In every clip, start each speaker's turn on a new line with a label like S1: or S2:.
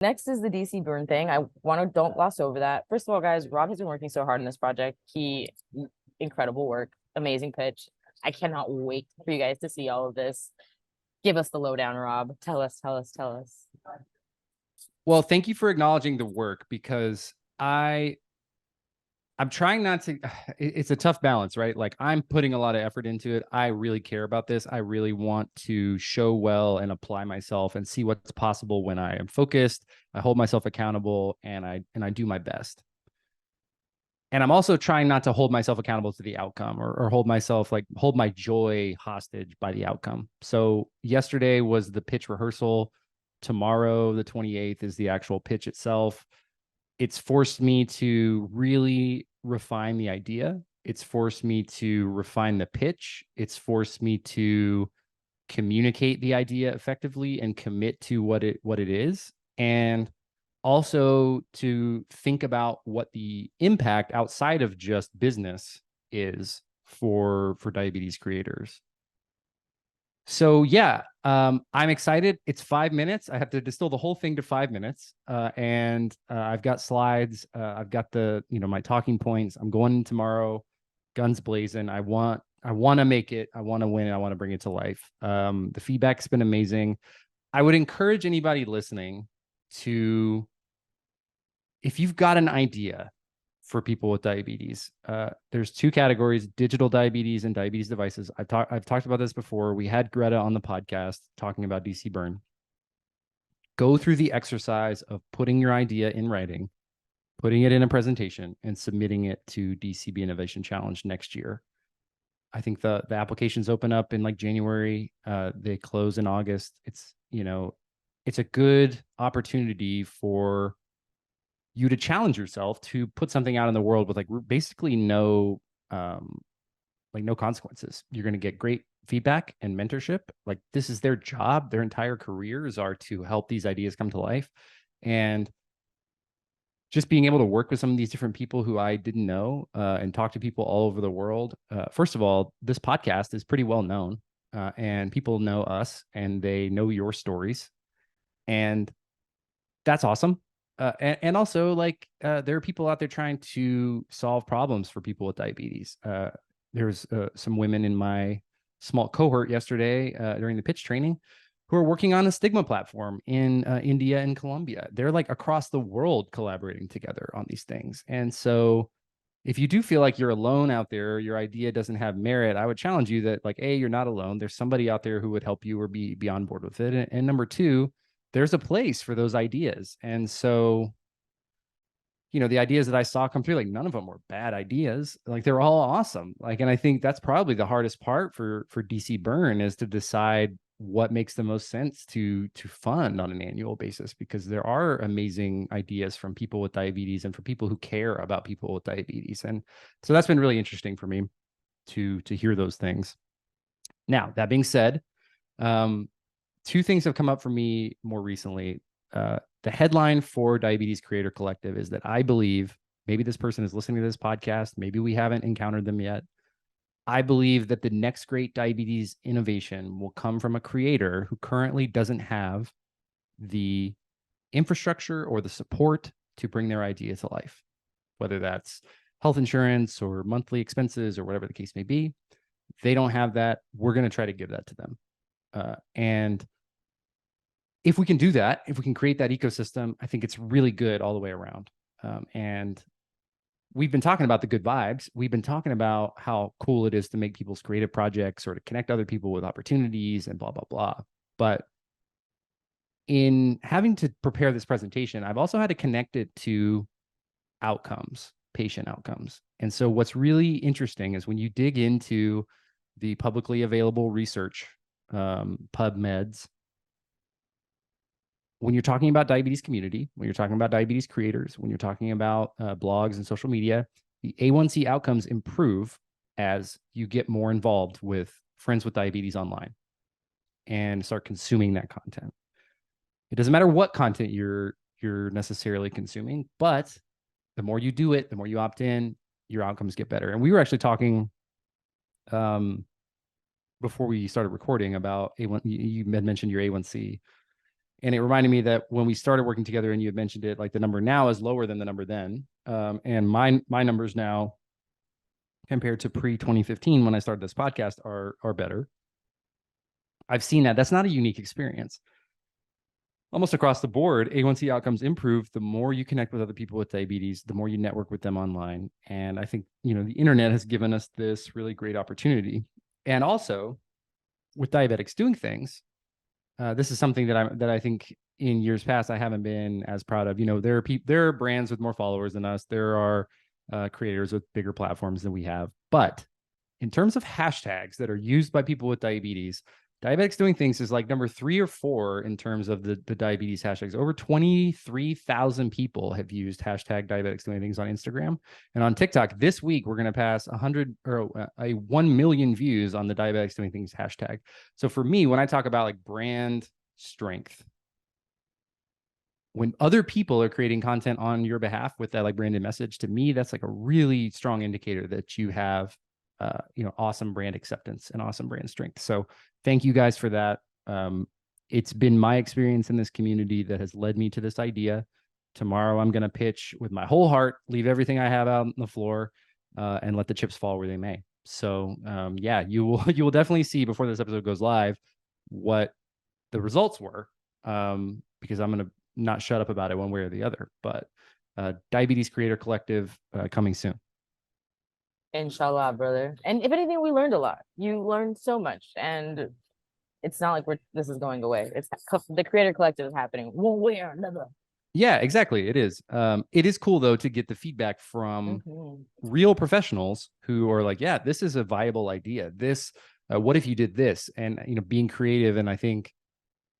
S1: Next is the DC Burn thing. I want to don't gloss over that. First of all, guys, Rob has been working so hard on this project. Incredible work, amazing pitch. I cannot wait for you guys to see all of this. Give us the lowdown, Rob. Tell us, tell us, tell us.
S2: Well, thank you for acknowledging the work because I'm trying not to. It's a tough balance, right? Like I'm putting a lot of effort into it. I really care about this. I really want to show well and apply myself and see what's possible when I am focused. I hold myself accountable and I do my best. And I'm also trying not to hold myself accountable to the outcome or hold myself hold my joy hostage by the outcome. So yesterday was the pitch rehearsal. Tomorrow, the 28th, is the actual pitch itself. It's forced me to really refine the idea. It's forced me to refine the pitch. It's forced me to communicate the idea effectively and commit to what it is. And also to think about what the impact outside of just business is for diabetes creators. So yeah, I'm excited. It's 5 minutes. I have to distill the whole thing to 5 minutes, and I've got slides. I've got my talking points. I'm going in tomorrow, guns blazing. I want to make it. I want to win. I want to bring it to life. The feedback's been amazing. I would encourage anybody listening to, if you've got an idea for people with diabetes. There's two categories: digital diabetes and diabetes devices. I've talked about this before. We had Greta on the podcast talking about DC Burn. Go through the exercise of putting your idea in writing, putting it in a presentation, and submitting it to DCB Innovation Challenge next year. I think the applications open up in like January. They close in August. It's a good opportunity for you to challenge yourself to put something out in the world with basically no consequences. You're going to get great feedback and mentorship. Like this is their job. Their entire careers are to help these ideas come to life. And just being able to work with some of these different people who I didn't know and talk to people all over the world. First of all, this podcast is pretty well known and people know us and they know your stories. And that's awesome. And also there are people out there trying to solve problems for people with diabetes. There's some women in my small cohort yesterday during the pitch training who are working on a stigma platform in India and Colombia. They're like across the world collaborating together on these things. And so if you do feel like you're alone out there, your idea doesn't have merit, I would challenge you that you're not alone. There's somebody out there who would help you or be on board with it. And number two, there's a place for those ideas. And so, the ideas that I saw come through, none of them were bad ideas. They're all awesome. And I think that's probably the hardest part for DC Burn is to decide what makes the most sense to fund on an annual basis, because there are amazing ideas from people with diabetes and for people who care about people with diabetes. And so that's been really interesting for me to hear those things. Now, that being said, two things have come up for me more recently. The headline for Diabetes Creator Collective is that I believe, maybe this person is listening to this podcast, maybe we haven't encountered them yet. I believe that the next great diabetes innovation will come from a creator who currently doesn't have the infrastructure or the support to bring their idea to life, whether that's health insurance or monthly expenses or whatever the case may be. They don't have that. We're going to try to give that to them. And if we can do that, if we can create that ecosystem, I think it's really good all the way around. And we've been talking about the good vibes. We've been talking about how cool it is to make people's creative projects or to connect other people with opportunities and blah, blah, blah. But in having to prepare this presentation, I've also had to connect it to outcomes, patient outcomes. And so what's really interesting is when you dig into the publicly available research, PubMeds, when you're talking about diabetes community, when you're talking about diabetes creators, when you're talking about blogs and social media, the A1C outcomes improve as you get more involved with friends with diabetes online and start consuming that content. It doesn't matter what content you're necessarily consuming, but the more you do it, the more you opt in, your outcomes get better. And we were actually talking before we started recording about A1. You had mentioned your A1C. And it reminded me that when we started working together and you had mentioned it, like the number now is lower than the number then. And my numbers now compared to pre 2015 when I started this podcast are better. I've seen that. That's not a unique experience. Almost across the board, A1C outcomes improve the more you connect with other people with diabetes, the more you network with them online. And I think, the internet has given us this really great opportunity. And also with diabetics doing things, this is something that I think in years past I haven't been as proud of. There are brands with more followers than us. There are creators with bigger platforms than we have. But in terms of hashtags that are used by people with diabetes, Diabetics Doing Things is like number 3 or 4 in terms of the diabetes hashtags. Over 23,000 people have used hashtag Diabetics Doing Things on Instagram. And on TikTok this week, we're going to pass 1 million views on the Diabetics Doing Things hashtag. So for me, when I talk about like brand strength, when other people are creating content on your behalf with that like branded message, to me, that's like a really strong indicator that you have awesome brand acceptance and awesome brand strength. So thank you guys for that. It's been my experience in this community that has led me to this idea. Tomorrow, I'm going to pitch with my whole heart, leave everything I have out on the floor, and let the chips fall where they may. So you will definitely see before this episode goes live what the results were, because I'm going to not shut up about it one way or the other. But Diabetes Creator Collective coming soon.
S1: Inshallah, brother. And if anything, we learned a lot. You learned so much, and it's not like this is going away. It's the Creator Collective is happening one way or another.
S2: Yeah, exactly. It is. It is cool though to get the feedback from real professionals who are like, yeah, this is a viable idea. This, what if you did this? And being creative. And I think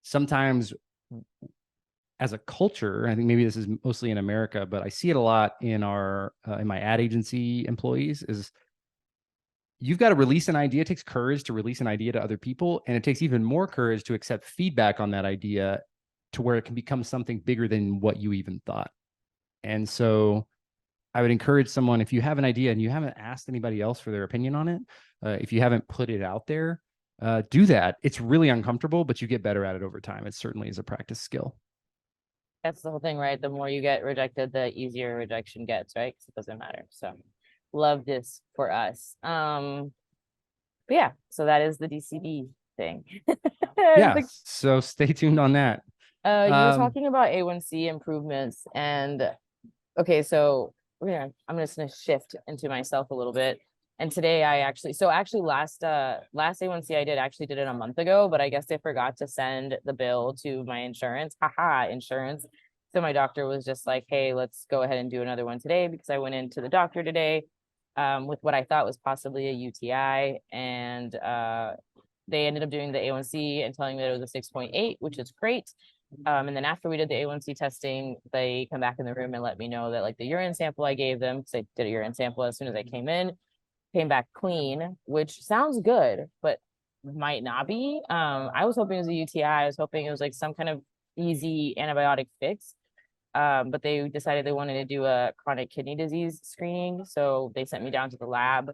S2: sometimes as a culture, I think maybe this is mostly in America, but I see it a lot in in my ad agency employees, is you've got to release an idea. It takes courage to release an idea to other people. And it takes even more courage to accept feedback on that idea to where it can become something bigger than what you even thought. And so I would encourage someone, if you have an idea and you haven't asked anybody else for their opinion on it, if you haven't put it out there, do that. It's really uncomfortable, but you get better at it over time. It certainly is a practice skill.
S1: That's the whole thing, right? The more you get rejected, the easier rejection gets, right? Because it doesn't matter. So love this for us. But yeah, so that is the DCB thing.
S2: Yeah. So stay tuned on that.
S1: You were talking about A1C improvements, and okay, so I'm just gonna shift into myself a little bit. And today I actually last A1C I did it a month ago, but I guess they forgot to send the bill to my insurance. Haha, insurance. So my doctor was just like, hey, let's go ahead and do another one today, because I went into the doctor today with what I thought was possibly a UTI, and they ended up doing the A1C and telling me that it was a 6.8, which is great. And then after we did the A1C testing, they come back in the room and let me know that like the urine sample I gave them, because I did a urine sample as soon as I came back clean, which sounds good, but might not be. I was hoping it was a UTI. I was hoping it was like some kind of easy antibiotic fix. But they decided they wanted to do a chronic kidney disease screening. So they sent me down to the lab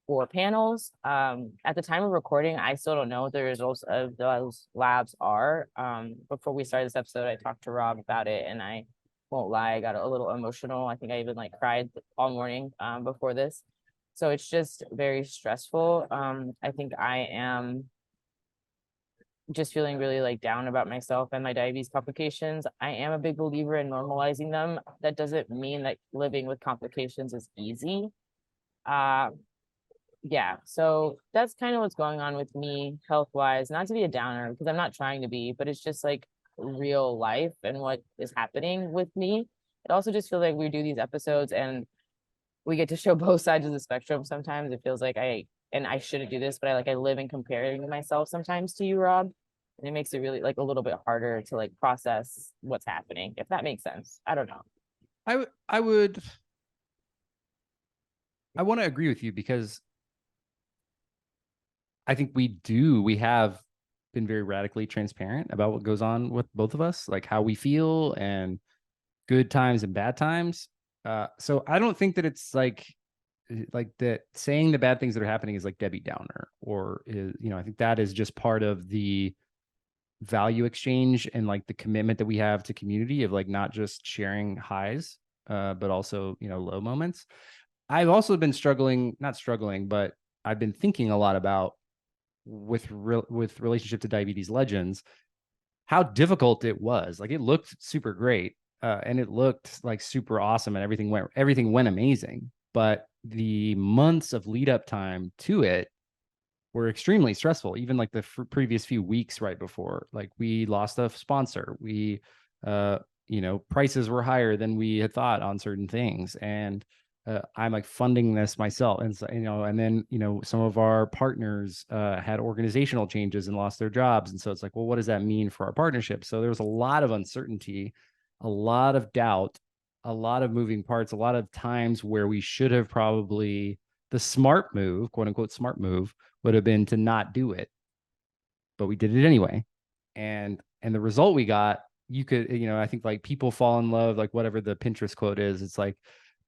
S1: for panels. At the time of recording, I still don't know what the results of those labs are. Before we started this episode, I talked to Rob about it, and I won't lie, I got a little emotional. I think I even like cried all morning before this. So it's just very stressful. I think I am just feeling really like down about myself and my diabetes complications. I am a big believer in normalizing them. That doesn't mean that living with complications is easy. Yeah, so that's kind of what's going on with me health wise. Not to be a downer, because I'm not trying to be, but it's just like real life and what is happening with me. It also just feels like we do these episodes and we get to show both sides of the spectrum. Sometimes it feels like I shouldn't do this, but I live in comparing myself sometimes to you, Rob. And it makes it really like a little bit harder to like process what's happening, if that makes sense. I don't know.
S2: I want to agree with you, because I think we have been very radically transparent about what goes on with both of us, like how we feel and good times and bad times. So I don't think that it's like that saying the bad things that are happening is like Debbie Downer, or is, I think that is just part of the value exchange and like the commitment that we have to community of like not just sharing highs, but also, you know, low moments. I've also been not struggling, but I've been thinking a lot about with relationship to Diabetes Legends, how difficult it was. Like it looked super great, and it looked like super awesome, and everything went amazing. But the months of lead up time to it were extremely stressful. Even like the previous few weeks right before, like we lost a sponsor, you know, prices were higher than we had thought on certain things, and I'm like funding this myself, and so, you know, and then, you know, some of our partners had organizational changes and lost their jobs, and so it's like, well, what does that mean for our partnership? So there was a lot of uncertainty, a lot of doubt, a lot of moving parts, a lot of times where we should have probably, the smart move, quote unquote smart move, would have been to not do it, but we did it anyway. And the result we got, you could, you know, I think like people fall in love, like whatever the Pinterest quote is, it's like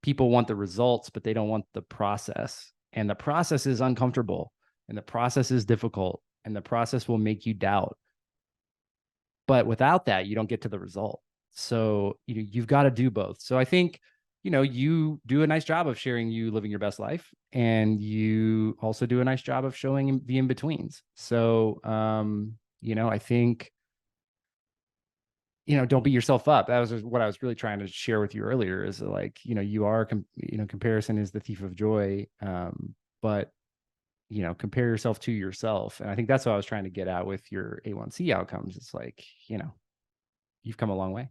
S2: people want the results, but they don't want the process. And the process is uncomfortable, and the process is difficult, and the process will make you doubt. But without that, you don't get to the result. So you've got to do both. So I think, you know, you do a nice job of sharing you living your best life, and you also do a nice job of showing the in-betweens. So you know, I think, you know, don't beat yourself up. That was what I was really trying to share with you earlier, is like, you know, you know, comparison is the thief of joy. But you know, compare yourself to yourself. And I think that's what I was trying to get at with your A1C outcomes. It's like, you know, you've come a long way.